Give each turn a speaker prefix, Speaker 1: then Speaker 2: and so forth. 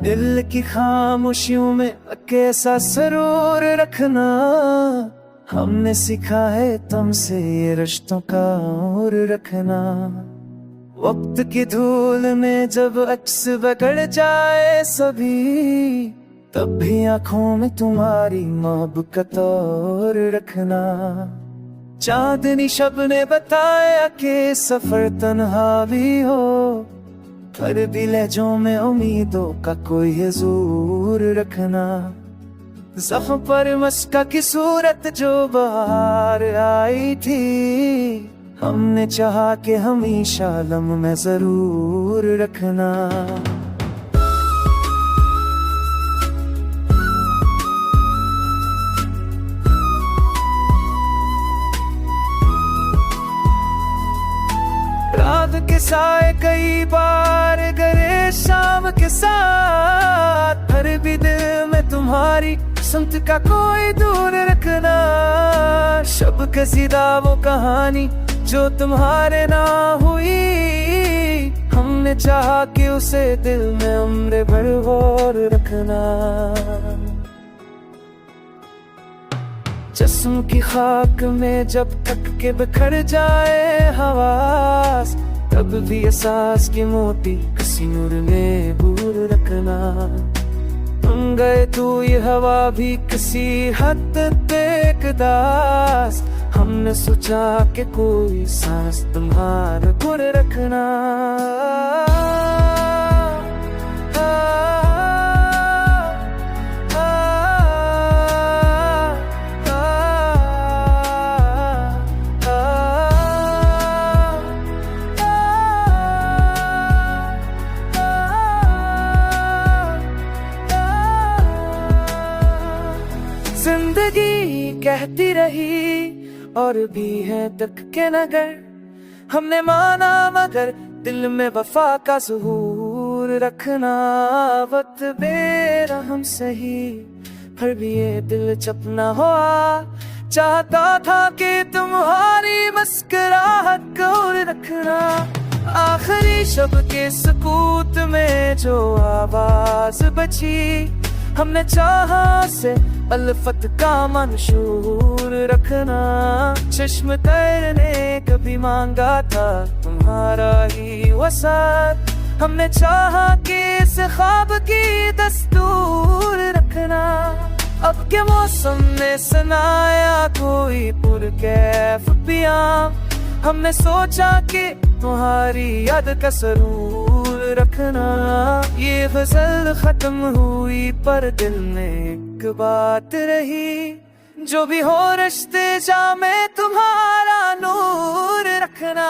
Speaker 1: दिल की खामोशियों में कैसा सरूर रखना, हमने सीखा है तुमसे ये रिश्तों का और रखना। वक्त की धूल में जब अक्स बगड़ जाए सभी, तब भी आंखों में तुम्हारी मोहब्बत और रखना। चांदनी शब ने बताया कि सफर तन्हा भी हो, पर भी लहजों में उम्मीदों का कोई हुजूर रखना। ज़ख्म पर मस्का की सूरत जो बाहर आई थी, हमने चाहा कि हमेशा लम्ह में जरूर रखना। रात के साए कई बार गए शाम के साथ, हर भी दिल में तुम्हारी समत का कोई दूर रखना। शब कसीदा वो कहानी जो तुम्हारे ना हुई, हमने चाहा कि उसे दिल में उम्र भर और रखना। जिस्म की खाक में जब तक के बिखर जाए हवास, तब भी एहसास की मोती किसी नूर में बूर रखना। तुम गए तो ये हवा भी किसी हद तक दास, हमने सोचा कि कोई सांस तुम्हारा गुर रखना। जिंदगी कहती रही और भी है तक के नगर, हमने माना मगर दिल में वफा का ज़हूर रखना। वक्त बेरहम सही फिर भी ये दिल चप न हुआ, चाहता था कि तुम्हारी मुस्कुराहट को रखना। आखिरी शब के सुकूत में जो आवाज बची, हमने चाहा से अल्फत का मंशूर रखना। चश्म तर ने कभी मांगा था तुम्हारा ही वसात, हमने चाहा कि इस ख्वाब की दस्तूर रखना। अब के मौसम ने सुनाया कोई पुरकैफ पिया, हमने सोचा कि तुम्हारी याद का सरूर रखना। ये गजल खत्म हुई पर दिल में एक बात रही, जो भी हो रिश्ते जा में तुम्हारा नूर रखना।